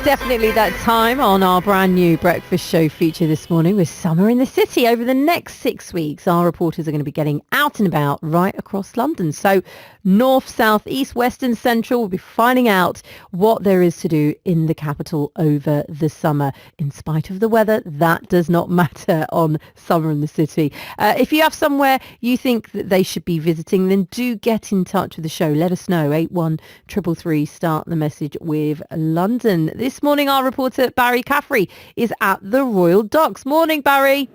definitely that time on our brand new breakfast show feature this morning with Summer in the City. Over the next 6 weeks, our reporters are going to be getting out and about right across London. So north, south, east, west and central, we'll be finding out what there is to do in the capital over the summer. In spite of the weather, that does not matter on Summer in the City. If you have somewhere you think that they should be visiting, then do get in touch with the show. Let us know. 81333, start the message with London. This morning, our reporter Barry Caffrey is at the Royal Docks. Morning, Barry.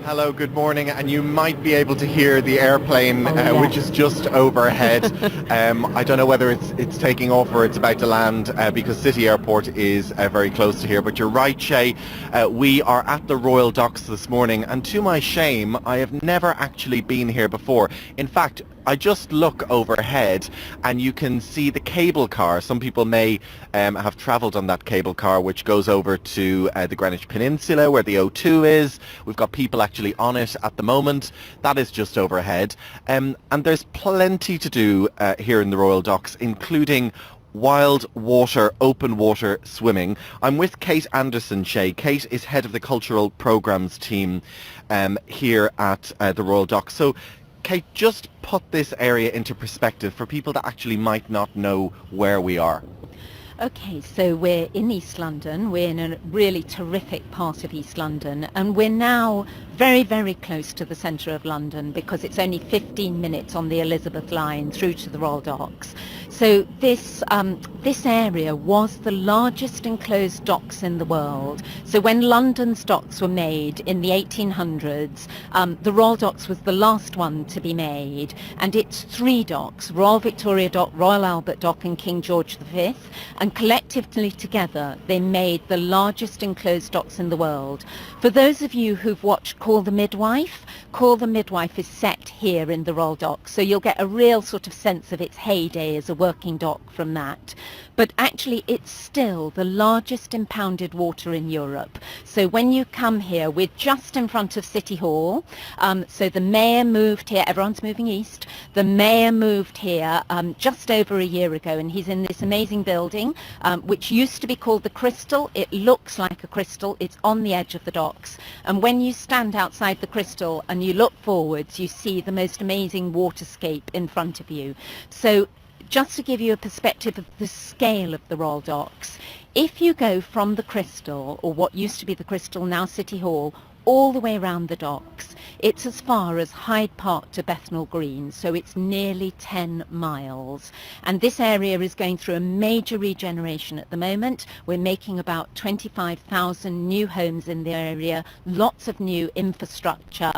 Hello, good morning, and you might be able to hear the airplane, which is just overhead. I don't know whether it's taking off or it's about to land because City Airport is very close to here. But you're right, Shay. We are at the Royal Docks this morning, and to my shame, I have never actually been here before. In fact, I just look overhead and you can see the cable car. Some people may have travelled on that cable car, which goes over to the Greenwich Peninsula where the O2 is. We've got people actually on it at the moment. That is just overhead. And there's plenty to do here in the Royal Docks, including wild water, open water swimming. I'm with Kate Anderson, Shay. Kate is head of the cultural programmes team here at the Royal Docks. So Kate, just put this area into perspective for people that actually might not know where we are. Okay, so we're in East London. We're in a really terrific part of East London, and we're now very, very close to the centre of London because it's only 15 minutes on the Elizabeth line through to the Royal Docks. So this area was the largest enclosed docks in the world. So when London's docks were made in the 1800s, the Royal Docks was the last one to be made, and it's 3 docks: Royal Victoria Dock, Royal Albert Dock and King George V. And collectively together they made the largest enclosed docks in the world. For those of you who've watched Call the Midwife is set here in the Royal Docks, so you'll get a real sort of sense of its heyday as a working dock from that. But actually it's still the largest impounded water in Europe. So when you come here, we're just in front of City Hall. So the mayor moved here, everyone's moving east. The mayor moved here just over a year ago, and he's in this amazing building which used to be called the Crystal. It looks like a crystal. It's on the edge of the docks. And when you stand outside the Crystal and you look forwards, you see the most amazing waterscape in front of you. So just to give you a perspective of the scale of the Royal Docks, if you go from the Crystal, or what used to be the Crystal, now City Hall, all the way around the docks, it's as far as Hyde Park to Bethnal Green, so it's nearly 10 miles. And this area is going through a major regeneration at the moment. We're making about 25,000 new homes in the area, lots of new infrastructure.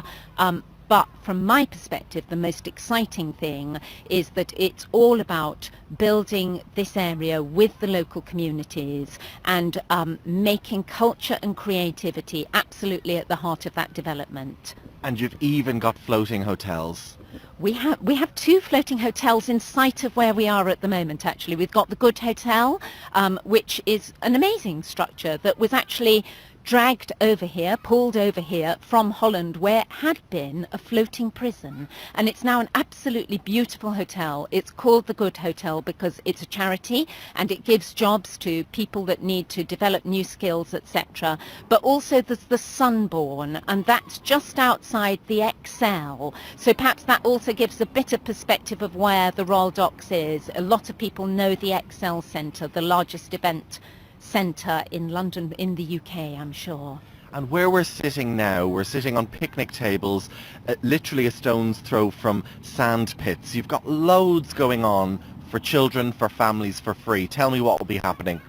But from my perspective, the most exciting thing is that it's all about building this area with the local communities and making culture and creativity absolutely at the heart of that development. And you've even got floating hotels. We have 2 floating hotels in sight of where we are at the moment, actually. We've got the Good Hotel, which is an amazing structure that was actually dragged over here, pulled over here from Holland, where had been a floating prison, and it's now an absolutely beautiful hotel. It's called the Good Hotel because it's a charity and it gives jobs to people that need to develop new skills, etc. But also there's the Sunborn, and that's just outside the Excel, so perhaps that also gives a bit of perspective of where the Royal Docks is. A lot of people know the Excel Centre, the largest event centre in London, in the UK, I'm sure. And where we're sitting now, we're sitting on picnic tables, literally a stone's throw from sand pits. You've got loads going on for children, for families, for free. Tell me what will be happening.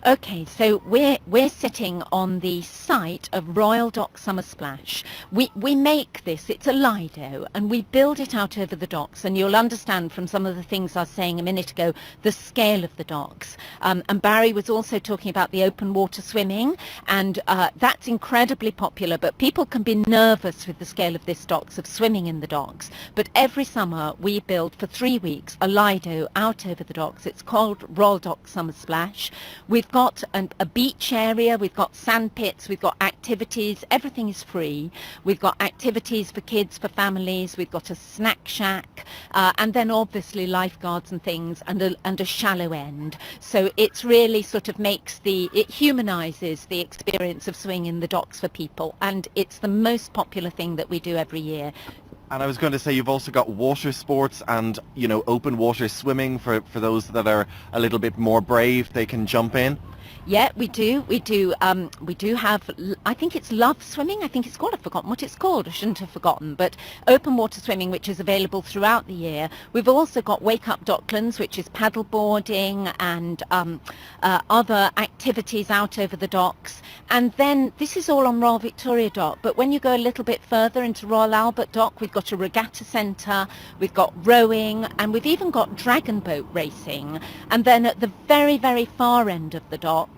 Okay, so we're sitting on the site of Royal Dock Summer Splash. We make this, it's a Lido, and we build it out over the docks, and you'll understand from some of the things I was saying a minute ago, the scale of the docks. And Barry was also talking about the open water swimming, and that's incredibly popular, but people can be nervous with the scale of this docks, of swimming in the docks. But every summer we build for 3 weeks a Lido out over the docks. It's called Royal Dock Summer Splash. We've got a beach area, we've got sand pits, we've got activities, everything is free. We've got activities for kids, for families, we've got a snack shack, and then obviously lifeguards and things, and a shallow end. So it's really sort of it humanises the experience of swimming in the docks for people, and it's the most popular thing that we do every year. And I was going to say, you've also got water sports and, open water swimming for those that are a little bit more brave. They can jump in. Yeah, we do. We do have, I think it's love swimming. I think it's called, I've forgotten what it's called. I shouldn't have forgotten. But open water swimming, which is available throughout the year. We've also got Wake Up Docklands, which is paddle boarding and other activities out over the docks. And then this is all on Royal Victoria Dock. But when you go a little bit further into Royal Albert Dock, we've got a regatta centre, we've got rowing, and we've even got dragon boat racing. And then at the very, very far end of the dock,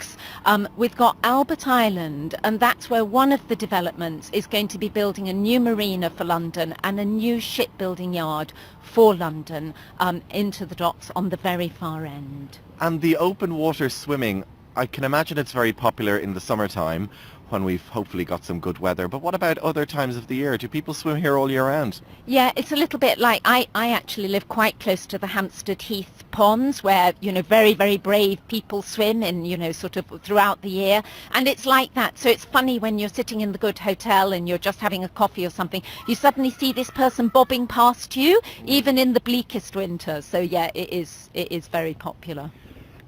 we've got Albert Island, and that's where one of the developments is going to be building a new marina for London and a new shipbuilding yard for London into the docks on the very far end. And the open water swimming, I can imagine it's very popular in the summertime when we've hopefully got some good weather. But what about other times of the year? Do people swim here all year round? Yeah, it's a little bit like, I actually live quite close to the Hampstead Heath ponds where, very, very brave people swim in, sort of throughout the year. And it's like that. So it's funny when you're sitting in the good hotel and you're just having a coffee or something, you suddenly see this person bobbing past you, even in the bleakest winter. So yeah, it is very popular.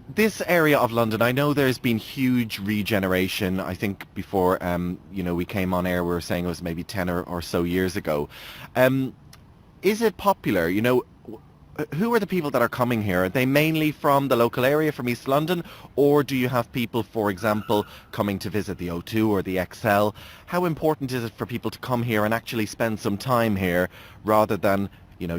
This area of London, I know there's been huge regeneration. I think before, we came on air, we were saying it was maybe 10 or so years ago. Is it popular? Who are the people that are coming here? Are they mainly from the local area, from East London? Or do you have people, for example, coming to visit the O2 or the XL? How important is it for people to come here and actually spend some time here rather than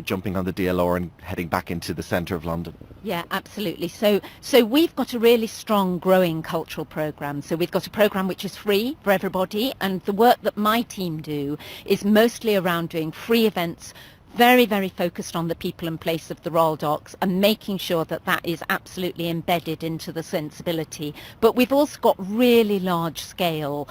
jumping on the DLR and heading back into the centre of London? Yeah, absolutely. So we've got a really strong growing cultural programme. So we've got a programme which is free for everybody, and the work that my team do is mostly around doing free events, very, very focused on the people and place of the Royal Docks and making sure that is absolutely embedded into the sensibility. But we've also got really large scale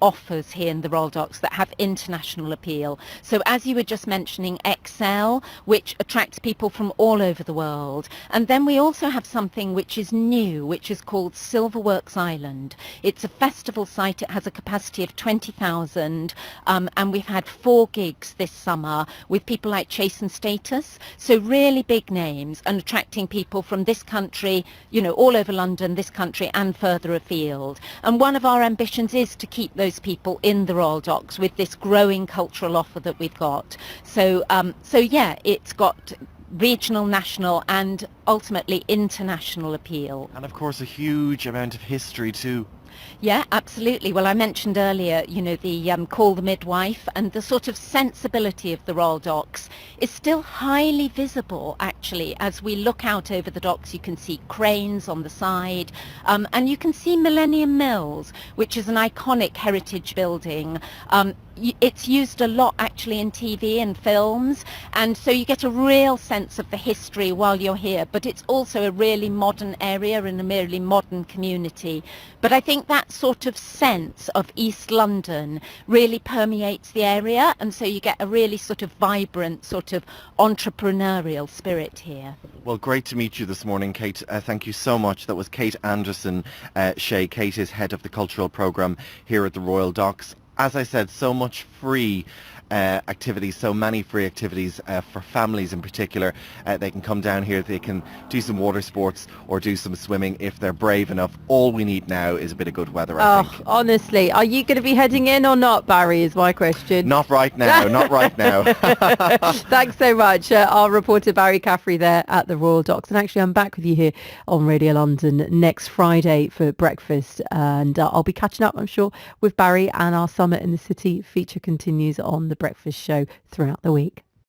offers here in the Royal Docks that have international appeal. So as you were just mentioning, XL, which attracts people from all over the world. And then we also have something which is new, which is called Silverworks Island. It's a festival site. It has a capacity of 20,000 and we've had 4 gigs this summer with people like Chase and Status, so really big names, and attracting people from this country, all over London, this country and further afield. And one of our ambitions is to keep those people in the Royal Docks with this growing cultural offer that we've got. So yeah, it's got regional, national and ultimately international appeal. And of course a huge amount of history too. Yeah, absolutely. Well, I mentioned earlier, the Call the Midwife, and the sort of sensibility of the Royal Docks is still highly visible, actually. As we look out over the docks, you can see cranes on the side, and you can see Millennium Mills, which is an iconic heritage building. It's used a lot actually in TV and films, and so you get a real sense of the history while you're here, but it's also a really modern area and a really modern community. But I think that sort of sense of East London really permeates the area, and so you get a really sort of vibrant sort of entrepreneurial spirit here. Well, great to meet you this morning, Kate. Thank you so much. That was Kate Anderson Shea. Kate is head of the cultural programme here at the Royal Docks. As I said, so much free activities, so many free activities for families in particular. They can come down here, they can do some water sports or do some swimming if they're brave enough. All we need now is a bit of good weather, I think. Honestly, are you going to be heading in or not, Barry, is my question. Not right now, not right now. Thanks so much. Our reporter Barry Caffrey there at the Royal Docks. And actually I'm back with you here on Radio London next Friday for breakfast, and I'll be catching up, I'm sure, with Barry, and our Summit in the City feature continues on the breakfast show throughout the week.